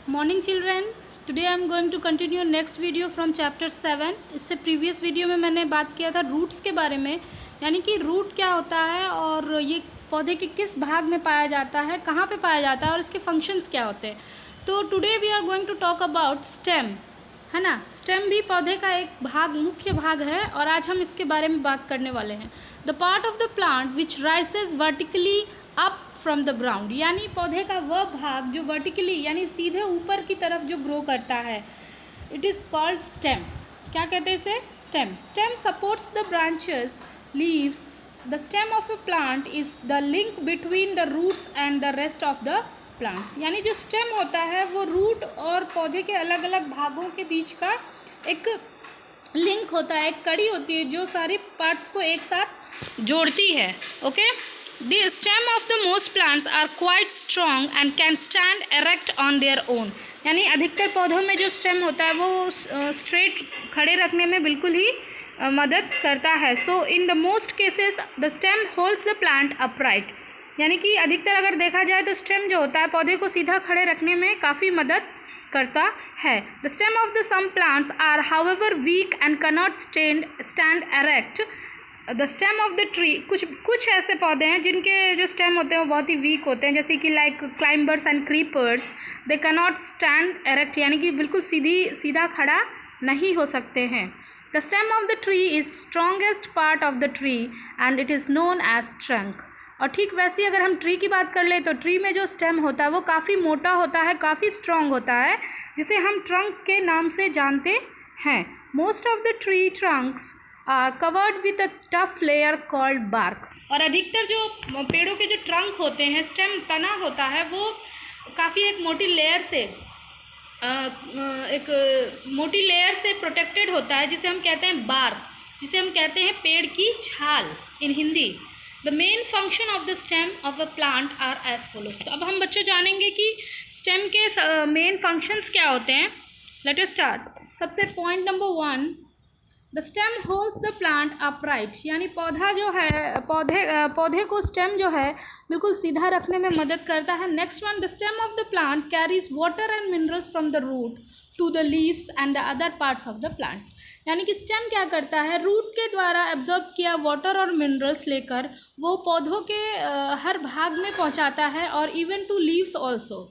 Morning children, today I am going to continue next video from chapter 7। इससे previous video में मैंने बात किया था रूट्स के बारे में, यानी कि रूट क्या होता है और ये पौधे के किस भाग में पाया जाता है, कहाँ पे पाया जाता है और इसके फंक्शंस क्या होते हैं। तो today we are going to talk about stem, है ना। स्टेम भी पौधे का एक भाग, मुख्य भाग है और आज हम इसके बारे में बात करने वाले हैं। The part of the plant which rises vertically up from the ground, यानी पौधे का वह भाग जो वर्टिकली यानी सीधे ऊपर की तरफ जो ग्रो करता है, इट इज़ कॉल्ड स्टेम। क्या कहते हैं इसे? Stem. Stem supports the branches, leaves. The stem of a plant is the link between the roots and the rest of the plants, यानी जो स्टेम होता है वो रूट और पौधे के अलग अलग भागों के बीच का एक लिंक होता है, एक कड़ी होती है जो सारी पार्ट्स को एक साथ जोड़ती है। Okay, the stem of the most plants are quite strong and can stand erect on their own, यानी अधिकतर पौधों में जो स्टेम होता है वो स्ट्रेट खड़े रखने में बिल्कुल ही मदद करता है। So in the most cases the stem holds the plant upright, यानी कि अधिकतर अगर देखा जाए तो स्टेम जो होता है पौधे को सीधा खड़े रखने में काफ़ी मदद करता है। The stem of the some plants are however weak and cannot stand erect. The stem of the tree, कुछ ऐसे पौधे हैं जिनके जो स्टेम होते हैं वो बहुत ही वीक होते हैं, जैसे कि like climbers and creepers, they cannot stand erect, यानी कि बिल्कुल सीधा खड़ा नहीं हो सकते हैं। The stem of the tree is strongest part of the tree and it is known as trunk. और ठीक वैसे अगर हम ट्री की बात कर ले तो ट्री में जो स्टेम होता है वो काफ़ी मोटा होता है, काफ़ी स्ट्रॉन्ग होता है, जिसे हम ट्रंक के नाम से जानते हैं। Most of the tree trunks are covered with a tough layer called bark, और अधिकतर जो पेड़ों के जो ट्रंक होते हैं, स्टेम तना होता है, वो काफ़ी एक मोटी लेयर से प्रोटेक्टेड होता है, जिसे हम कहते हैं बार्क, जिसे हम कहते हैं पेड़ की छाल in Hindi. The main function of the stem of the plant are as follows. तो अब हम बच्चों जानेंगे कि स्टेम के मेन फंक्शंस क्या होते हैं। Let us start. सबसे point number 1, the stem holds the plant upright, यानी पौधा जो है पौधे को स्टेम जो है बिल्कुल सीधा रखने में मदद करता है। Next one, the stem of the plant carries water and minerals from the root to the leaves and the other parts of the plants, यानी कि स्टेम क्या करता है, रूट के द्वारा एब्जॉर्ब किया वाटर और मिनरल्स लेकर वो पौधों के हर भाग में पहुंचाता है, और even to leaves also.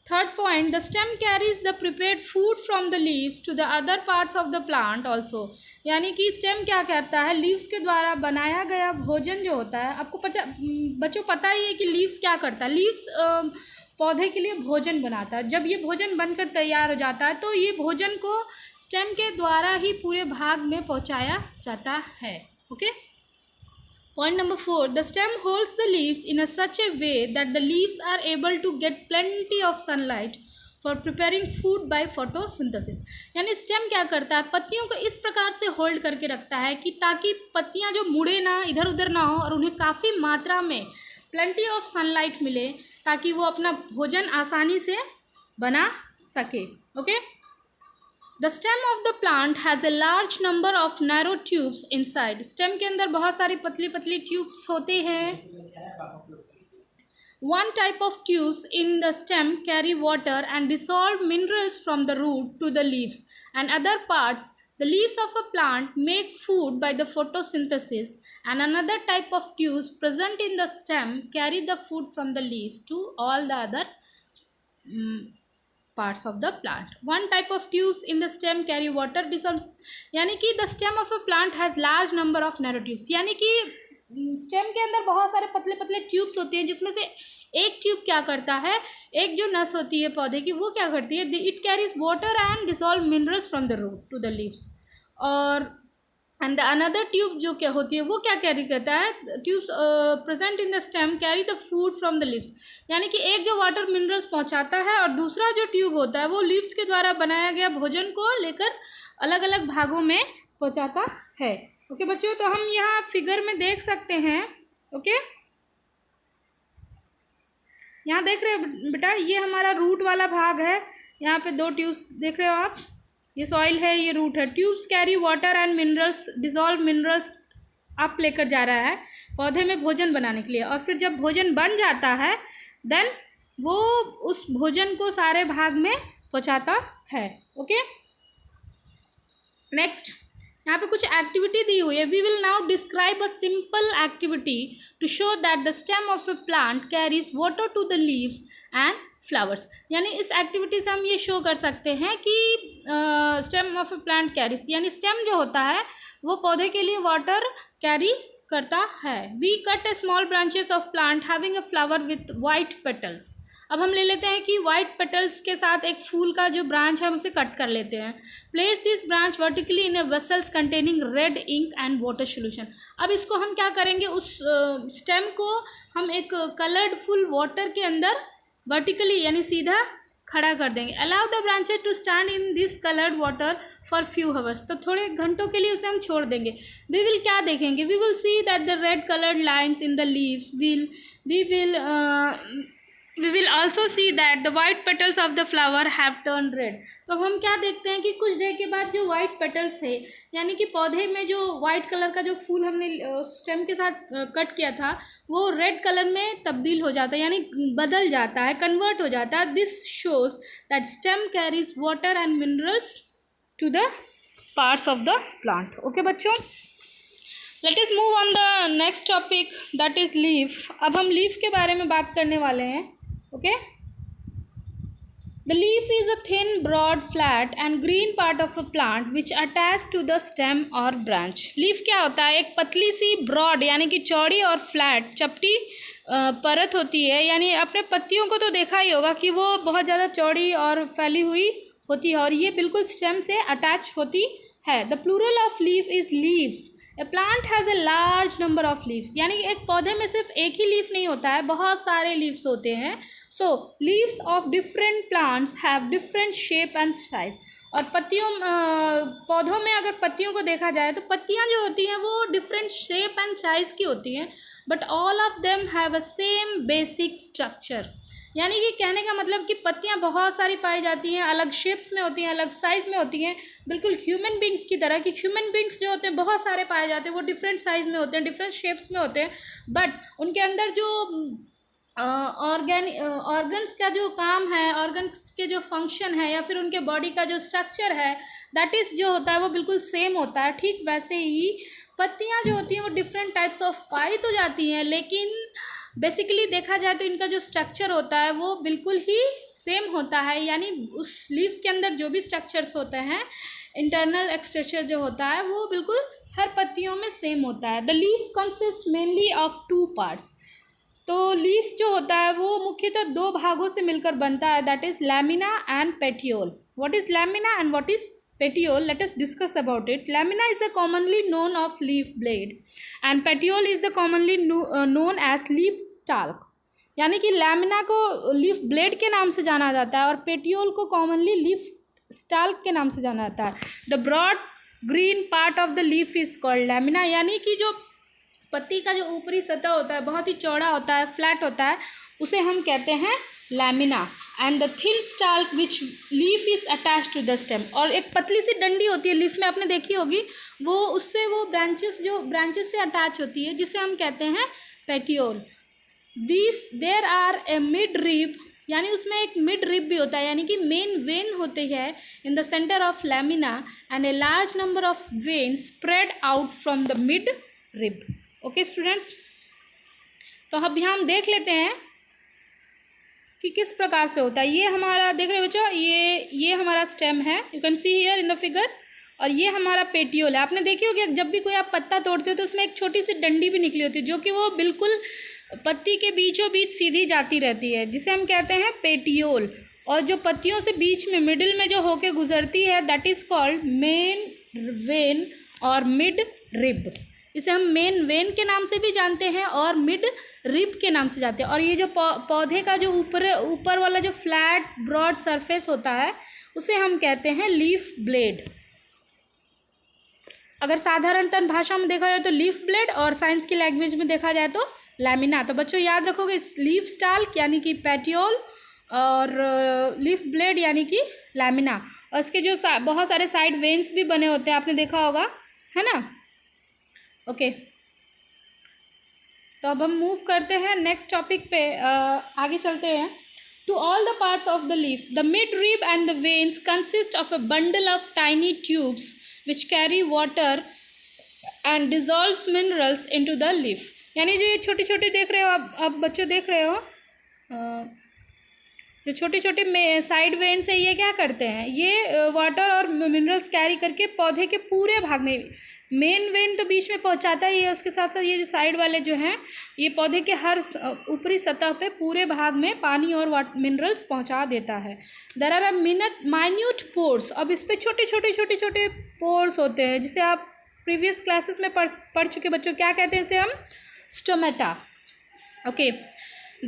Third point, the stem carries the prepared food from the leaves to the other parts of the plant also, यानी कि स्टेम क्या करता है, लीव्स के द्वारा बनाया गया भोजन जो होता है, आपको बच्चों पता ही है कि लीव्स क्या करता है, लीव्स पौधे के लिए भोजन बनाता है। जब ये भोजन बनकर तैयार हो जाता है तो ये भोजन को स्टेम के द्वारा ही पूरे भाग में पहुंचाया जाता है। Okay, point number 4, the stem holds the leaves in a such a way that the leaves are able to get plenty of sunlight for preparing food by photosynthesis, यानी स्टेम क्या करता है, पत्तियों को इस प्रकार से होल्ड करके रखता है कि ताकि पत्तियां जो मुड़े ना, इधर उधर ना हो, और उन्हें काफ़ी मात्रा में प्लेंटी ऑफ सनलाइट मिले ताकि वो अपना भोजन आसानी से बना सके। Okay, the stem of the plant has a large number of narrow tubes inside, stem के अंदर बहुत सारी पतली पतली ट्यूब्स होते हैं। One type of tubes in the stem carry water and dissolve minerals from the root to the leaves and other parts. The leaves of a plant make food by the photosynthesis, and another type of tubes present in the stem carry the food from the leaves to all the other parts of the plant. One type of tubes in the stem carry water dissolves, यानी कि the stem of a plant has large number of narrow tubes, यानी कि stem के अंदर बहुत सारे पतले पतले ट्यूब्स होते हैं, जिसमें से एक ट्यूब क्या करता है, एक जो नस होती है पौधे की वो क्या करती है, it carries water and dissolve minerals from the root to the leaves, और एंड द अनदर ट्यूब जो क्या होती है वो क्या कैरी करता है, tubes present in the stem carry the food from the leaves, यानी कि एक जो वाटर मिनरल्स पहुंचाता है और दूसरा जो ट्यूब होता है वो लीव्स के द्वारा बनाया गया भोजन को लेकर अलग अलग भागों में पहुंचाता है। ओके बच्चों, तो हम यहाँ फिगर में देख सकते हैं। ओके, यहाँ देख रहे हो बेटा, ये हमारा रूट वाला भाग है, यहाँ पे 2 ट्यूब्स देख रहे हो आप, ये सॉइल है, ये रूट है। Tubes carry water and minerals, dissolve minerals up लेकर जा रहा है पौधे में भोजन बनाने के लिए, और फिर जब भोजन बन जाता है देन वो उस भोजन को सारे भाग में पहुंचाता है। ओके, नेक्स्ट यहाँ पे कुछ एक्टिविटी दी हुई है। We will now describe a simple activity to show that the stem of a plant carries water to the leaves and flowers. यानी इस एक्टिविटी से हम ये शो कर सकते हैं कि stem of a plant carries, यानी स्टेम जो होता है वो पौधे के लिए वाटर कैरी करता है। We cut a small branches of plant having a flower with white petals. अब हम ले लेते हैं कि वाइट पेटल्स के साथ एक फूल का जो ब्रांच है हम उसे कट कर लेते हैं। Place this branch vertically in a vessels containing red ink and water solution. अब इसको हम क्या करेंगे, उस स्टेम को हम एक कलरफुल वाटर के अंदर वर्टिकली यानी सीधा खड़ा कर देंगे। Allow the branches to stand in this coloured water for few hours. तो थोड़े घंटों के लिए उसे हम छोड़ देंगे। वी विल क्या देखेंगे, we will see that the red coloured lines in the leaves we will also see that the white petals of the flower have turned red। तो हम क्या देखते हैं कि कुछ देर के बाद जो वाइट पेटल्स है, यानी कि पौधे में जो वाइट कलर का जो फूल हमने स्टेम के साथ कट किया था वो रेड कलर में तब्दील हो जाता है, यानी बदल जाता है, कन्वर्ट हो जाता है। This shows that stem carries water and minerals to the parts of the plant. Okay बच्चों, let us move on the next topic that is leaf. अब हम लीफ के बारे में बात करने वाले हैं। Okay, the leaf is a thin, broad, flat and green part of a plant which attached to the stem or branch। Leaf क्या होता है, एक पतली सी ब्रॉड यानी कि चौड़ी और फ्लैट चपटी परत होती है। यानी अपने पत्तियों को तो देखा ही होगा कि वो बहुत ज़्यादा चौड़ी और फैली हुई होती है और ये बिल्कुल स्टेम से अटैच होती है। The plural of leaf is leaves. A plant has a large number of leaves. यानी एक पौधे में सिर्फ एक ही लीफ नहीं होता है, बहुत सारे लीव्स होते हैं। So leaves of different plants have different shape and size. और पत्तियों पौधों में अगर पत्तियों को देखा जाए तो पत्तियां जो होती हैं वो डिफरेंट शेप एंड साइज की होती हैं, but all of them have a same basic structure. यानी कि कहने का मतलब कि पत्तियां बहुत सारी पाई जाती हैं, अलग शेप्स में होती हैं, अलग साइज़ में होती हैं, बिल्कुल ह्यूमन बींग्स की तरह। कि ह्यूमन बींग्स जो होते हैं बहुत सारे पाए जाते हैं, वो डिफरेंट साइज़ में होते हैं, डिफरेंट शेप्स में होते हैं, बट उनके अंदर जो ऑर्गन्स का जो काम है, ऑर्गन्स के जो फंक्शन है या फिर उनके बॉडी का जो स्ट्रक्चर है दैट इज़ जो होता है वो बिल्कुल सेम होता है। ठीक वैसे ही पत्तियां जो होती हैं वो डिफरेंट टाइप्स ऑफ पाई तो जाती हैं, लेकिन बेसिकली देखा जाए तो इनका जो स्ट्रक्चर होता है वो बिल्कुल ही सेम होता है। यानी उस लीव्स के अंदर जो भी स्ट्रक्चर्स होते हैं, इंटरनल एक्सटेरियर जो होता है वो बिल्कुल हर पत्तियों में सेम होता है। The leaf consist mainly of 2 parts. तो लीफ जो होता है वो मुख्यतः 2 भागों से मिलकर बनता है, that is lamina and petiole. What is lamina and what is petiole? Let us discuss about it. Lamina is a commonly known of leaf blade and petiole is the commonly known as leaf stalk। यानी कि lamina को leaf blade के नाम से जाना जाता है और पेटियोल को कॉमनली लीफ स्टाल्क के नाम से जाना जाता है। The broad green part of the leaf is called lamina. यानी कि जो पत्ती का जो ऊपरी सतह होता है बहुत ही चौड़ा होता है, फ्लैट होता है, उसे हम कहते हैं lamina. And the thin stalk which leaf is attach to the stem. और एक पतली सी डंडी होती है लीफ में, आपने देखी होगी, वो उससे वो ब्रांचेस से अटैच होती है, जिसे हम कहते हैं petiole. There are a mid rib, यानी उसमें एक मिड रिब भी होता है, यानी कि मेन वेन होती है in the centre of lamina and A large number of when spread out from the mid rib. Okay students, तो अब यहाँ हम देख लेते हैं कि किस प्रकार से होता है। ये हमारा देख रहे हो बच्चों, ये हमारा स्टेम है, you can see here in the figure, और ये हमारा पेटियोल है। आपने देखी होगी जब भी कोई आप पत्ता तोड़ते हो तो उसमें एक छोटी सी डंडी भी निकली होती है, जो कि वो बिल्कुल पत्ती के बीचों बीच सीधी जाती रहती है, जिसे हम कहते हैं पेटियोल। और जो पत्तियों से बीच में मिडिल में जो होके गुजरती है that is called main vein और मिड रिब। इसे हम मेन वेन के नाम से भी जानते हैं और मिड रिब के नाम से जानते हैं। और ये जो पौधे का जो ऊपर वाला जो फ्लैट ब्रॉड सरफेस होता है उसे हम कहते हैं लीफ ब्लेड। अगर साधारणतः भाषा में देखा जाए तो लीफ ब्लेड, और साइंस की लैंग्वेज में देखा जाए तो लैमिना। तो बच्चों याद रखोगे, लीफ स्टाल्क यानी कि पेटियोल और लीफ ब्लेड यानी कि लैमिना। और इसके जो बहुत सारे साइड वेन्स भी बने होते हैं, आपने देखा होगा, है ना। ओके, तो अब हम मूव करते हैं नेक्स्ट टॉपिक पे, आगे चलते हैं। to all the parts of the leaf. The midrib and the veins consist of a bundle of tiny tubes which carry water and dissolves minerals into the leaf. यानी जो ये छोटे छोटे देख रहे हो आप बच्चों देख रहे हो जो छोटे छोटे साइड वेन्स है ये क्या करते हैं, ये वाटर और मिनरल्स कैरी करके पौधे के पूरे भाग में, मेन वेन तो बीच में पहुंचाता ही है, उसके साथ साथ ये जो साइड वाले जो हैं ये पौधे के हर ऊपरी सतह पे पूरे भाग में पानी और मिनरल्स पहुंचा देता है. There are minute pores. अब इस पर छोटे छोटे पोर्स होते हैं जिसे आप प्रीवियस क्लासेस में पढ़ चुके बच्चों. क्या कहते हैं इसे हम? Stomata. Okay.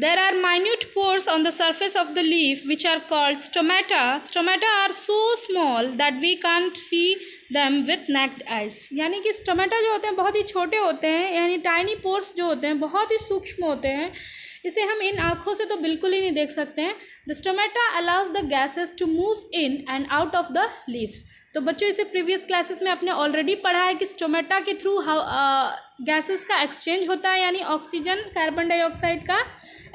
There are minute pores on the surface of the leaf which are called stomata. Stomata are so small that we can't see them with naked eyes. यानी कि स्टोमेटा जो होते हैं बहुत ही छोटे होते हैं, यानी टाइनी पोर्स जो होते हैं बहुत ही सूक्ष्म होते हैं, इसे हम इन आँखों से तो बिल्कुल ही नहीं देख सकते हैं. The stomata allows the gases to move in and out of the leaves. तो बच्चों इसे प्रीवियस क्लासेस में आपने ऑलरेडी पढ़ा है कि स्टोमेटा के थ्रू गैसेस का एक्सचेंज होता है, यानी ऑक्सीजन कार्बन डाइऑक्साइड का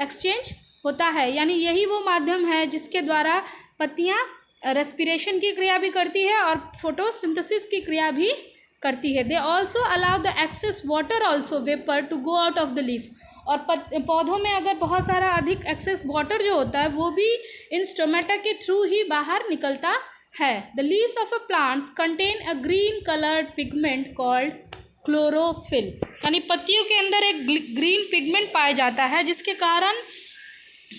एक्सचेंज होता है. यानी यही वो माध्यम है जिसके द्वारा पत्तियां रेस्पिरेशन की क्रिया भी करती है और फोटोसिंथेसिस की क्रिया भी करती है. They also allow the excess water also vapour to go out of the leaf. और पौधों में अगर बहुत सारा अधिक एक्सेस वाटर जो होता है वो भी इन स्टोमेटा के थ्रू ही बाहर निकलता है. The leaves of a plants contain a green coloured pigment called chlorophyll. यानी पत्तियों के अंदर एक ग्रीन पिगमेंट पाया जाता है जिसके कारण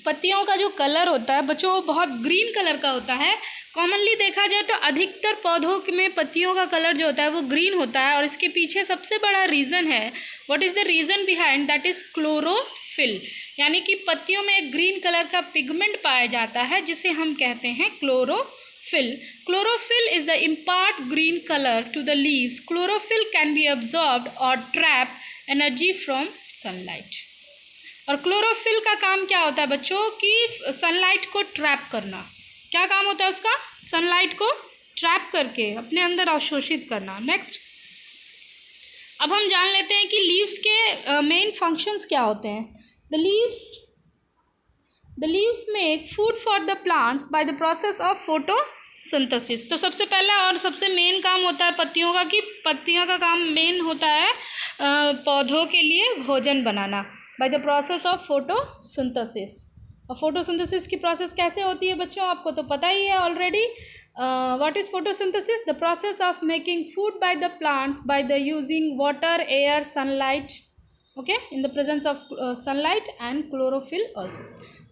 पत्तियों का जो कलर होता है बच्चों वो बहुत ग्रीन कलर का होता है. कॉमनली देखा जाए तो अधिकतर पौधों में पत्तियों का कलर जो होता है वो ग्रीन होता है और इसके पीछे सबसे बड़ा रीज़न है. What is the reason behind? That is chlorophyll. यानी कि पत्तियों में एक ग्रीन कलर का पिगमेंट पाया जाता है जिसे हम कहते हैं chlorophyll. Chlorophyll is the impart green color to the leaves. Chlorophyll can be absorbed or trap energy from sunlight. और क्लोरोफिल का काम क्या होता है बच्चों कि सनलाइट को ट्रैप करना. क्या काम होता है उसका? सनलाइट को ट्रैप करके अपने अंदर अवशोषित करना. नेक्स्ट अब हम जान लेते हैं कि लीव्स के मेन फंक्शंस क्या होते हैं. The leaves make food for the plants by the process of photosynthesis. तो सबसे पहला और सबसे मेन काम होता है पत्तियों का कि पत्तियों का काम मेन होता है पौधों के लिए भोजन बनाना by the process of photosynthesis. और फोटोसिंथेसिस की प्रोसेस कैसे होती है बच्चों आपको तो पता ही है already. What is photosynthesis? The process of making food by the plants by the using water, air, sunlight. Okay, in the presence of sunlight and chlorophyll also.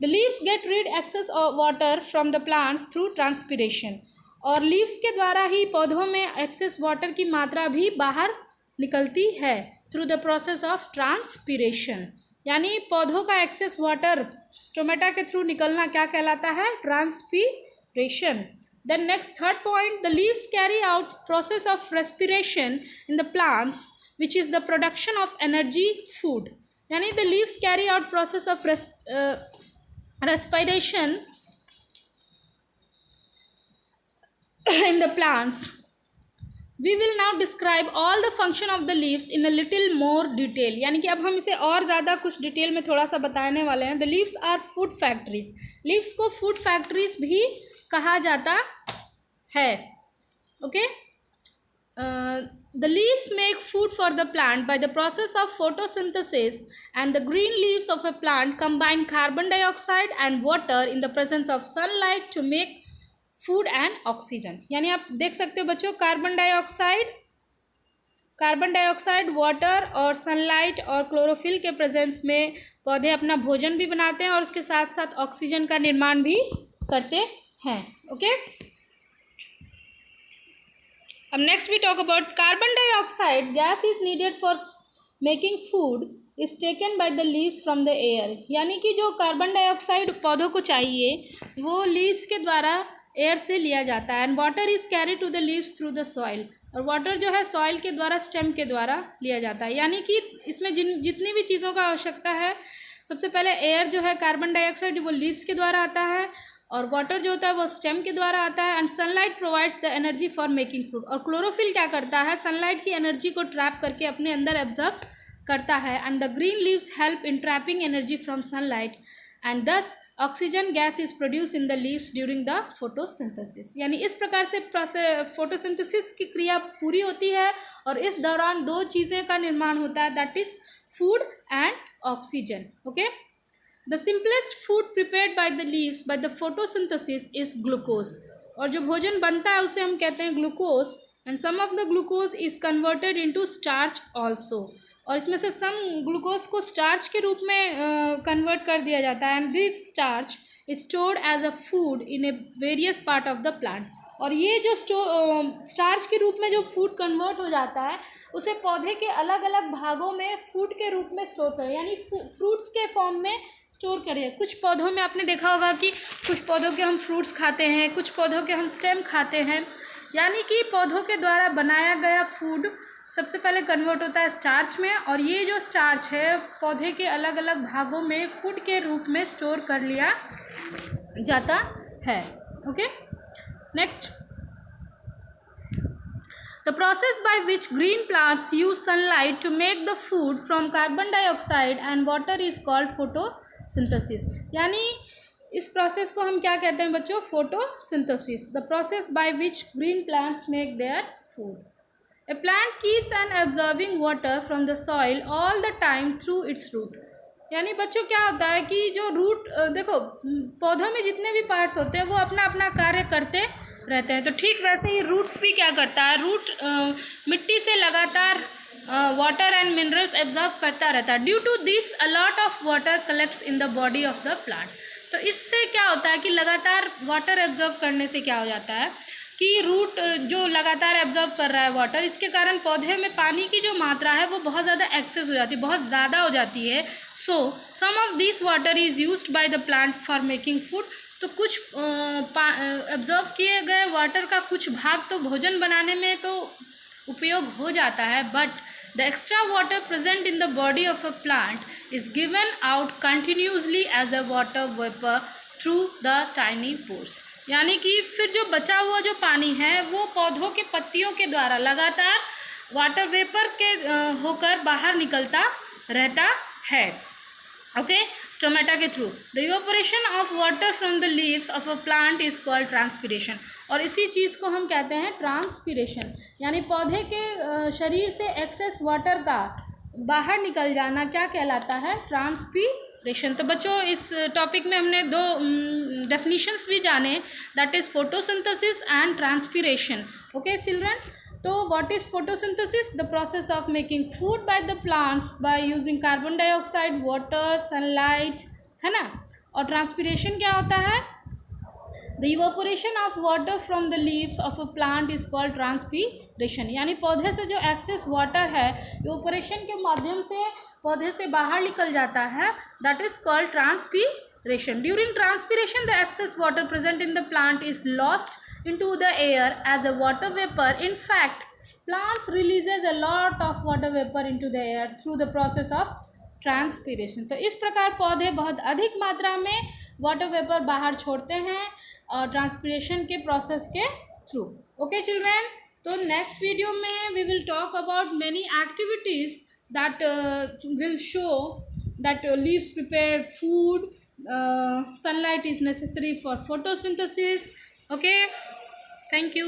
The leaves get rid excess of water from the plants through transpiration. और leaves के द्वारा ही पौधों में excess water की मात्रा भी बाहर निकलती है through the process of transpiration. यानी पौधों का एक्सेस वाटर स्टोमेटा के थ्रू निकलना क्या कहलाता है? Transpiration. Then next third point, the leaves carry out process of respiration in the plants which is the production of energy food. यानी the leaves carry out process of respiration in the plants. We will now describe all the function of the leaves in a little more detail. यानी कि अब हम इसे और ज़्यादा कुछ detail में थोड़ा सा बताने वाले हैं. The leaves are food factories. leaves को food factories भी कहा जाता है. Okay? The leaves make food for the plant by the process of photosynthesis, and the green leaves of a plant combine carbon dioxide and water in the presence of sunlight to make food and oxygen. यानी आप देख सकते हो बच्चों carbon dioxide water और sunlight और chlorophyll के presence में पौधे अपना भोजन भी बनाते हैं और उसके साथ साथ ऑक्सीजन का निर्माण भी करते हैं. ओके. अब next we talk about carbon dioxide gas is needed for making food is taken by the leaves from the air. यानी कि जो कार्बन डाइऑक्साइड पौधों को चाहिए वो लीव्स के द्वारा एयर से लिया जाता है. And water is carry to the leaves through the soil. और वाटर जो है सॉइल के द्वारा स्टेम के द्वारा लिया जाता है. यानी कि इसमें जितनी भी चीज़ों का आवश्यकता है सबसे पहले एयर जो है कार्बन डाइऑक्साइड वो लीव्स के द्वारा आता है और वाटर जो होता है वो स्टेम के द्वारा आता है. And sunlight provides the energy for making food. और क्लोरोफिल क्या करता है? सनलाइट की एनर्जी को ट्रैप करके अपने अंदर एब्जॉर्ब करता है. And the green leaves help in trapping energy from sunlight and this oxygen gas is produce in the leaves during the photosynthesis. यानी इस प्रकार से फोटोसिंथेसिस की क्रिया पूरी होती है और इस दौरान दो चीज़ें का निर्माण होता है, that is food and oxygen. Okay, the simplest food prepared by the leaves by the photosynthesis is glucose. और जो भोजन बनता है उसे हम कहते हैं glucose, and some of the glucose is converted into starch also. और इसमें से सम ग्लूकोज को स्टार्च के रूप में कन्वर्ट कर दिया जाता है, and this starch is stored as a food in a various part of the plant. और ये जो स्टार्च के रूप में जो फूड कन्वर्ट हो जाता है उसे पौधे के अलग अलग भागों में फूड के रूप में स्टोर करें, यानी फ्रूट्स के फॉर्म में स्टोर करें। कुछ पौधों में आपने देखा होगा कि कुछ पौधों के हम फ्रूट्स खाते हैं, कुछ पौधों के हम स्टेम खाते हैं, यानी कि पौधों के द्वारा बनाया गया फूड सबसे पहले कन्वर्ट होता है स्टार्च में, और ये जो स्टार्च है पौधे के अलग अलग भागों में फूड के रूप में स्टोर कर लिया जाता है। Okay, next, the process by which green plants use sunlight to make the food from carbon dioxide and water is called photosynthesis। यानी इस प्रोसेस को हम क्या कहते हैं बच्चों? Photosynthesis, the process by which green plants make their food. A plant keeps on absorbing water from the soil all the time through its root. यानी बच्चों क्या होता है कि जो रूट, देखो पौधों में जितने भी पार्ट्स होते हैं वो अपना अपना कार्य करते रहते हैं, तो ठीक वैसे ही रूट्स भी क्या करता है, रूट मिट्टी से लगातार वाटर एंड मिनरल्स एब्जॉर्ब करता रहता है। Due to this a lot of water collects in the body of the plant. तो इससे क्या होता है कि लगातार वाटर एब्जॉर्ब करने से क्या हो जाता है कि रूट जो लगातार एब्जॉर्ब कर रहा है वाटर, इसके कारण पौधे में पानी की जो मात्रा है वो बहुत ज़्यादा एक्सेस हो जाती है, बहुत ज़्यादा हो जाती है। So some of this water is used by the plant for making food. तो कुछ एब्जॉर्ब किए गए वाटर का कुछ भाग तो भोजन बनाने में तो उपयोग हो जाता है, but the extra water present in the body of a plant is given out continuously as a water vapour through the tiny pores. यानी कि फिर जो बचा हुआ जो पानी है वो पौधों के पत्तियों के द्वारा लगातार वाटर वेपर के होकर बाहर निकलता रहता है। ओके, स्टोमेटा के through the evaporation of water from the leaves of a plant is called transpiration. और इसी चीज़ को हम कहते हैं ट्रांसपीरेशन, यानी पौधे के शरीर से एक्सेस वाटर का बाहर निकल जाना क्या कहलाता है? ट्रांसपीरेशन। तो बच्चों इस टॉपिक में हमने दो डेफिनेशंस भी जाने, that is photosynthesis and transpiration. Okay children, तो what is photosynthesis? The process of making food by the plants by using carbon dioxide, water, sunlight, है ना। और ट्रांसपीरेशन क्या होता है? The evaporation of water from the leaves of a plant is called transpiration. यानी पौधे से जो एक्सेस वाटर है इवेपोरेशन के माध्यम से पौधे से बाहर निकल जाता है, that is called transpiration. During transpiration the excess water present in the plant is lost into the air as a water vapor. In fact, plants releases a lot of water vapor into the air through the process of transpiration। तो इस प्रकार पौधे बहुत अधिक मात्रा में water vapour बाहर छोड़ते हैं और ट्रांसपीरेशन के प्रोसेस के थ्रू। ओके चिल्ड्रन, तो नेक्स्ट वीडियो में we will talk about many activities that will show that leaves prepare food, sunlight is necessary for photosynthesis. Okay, thank you.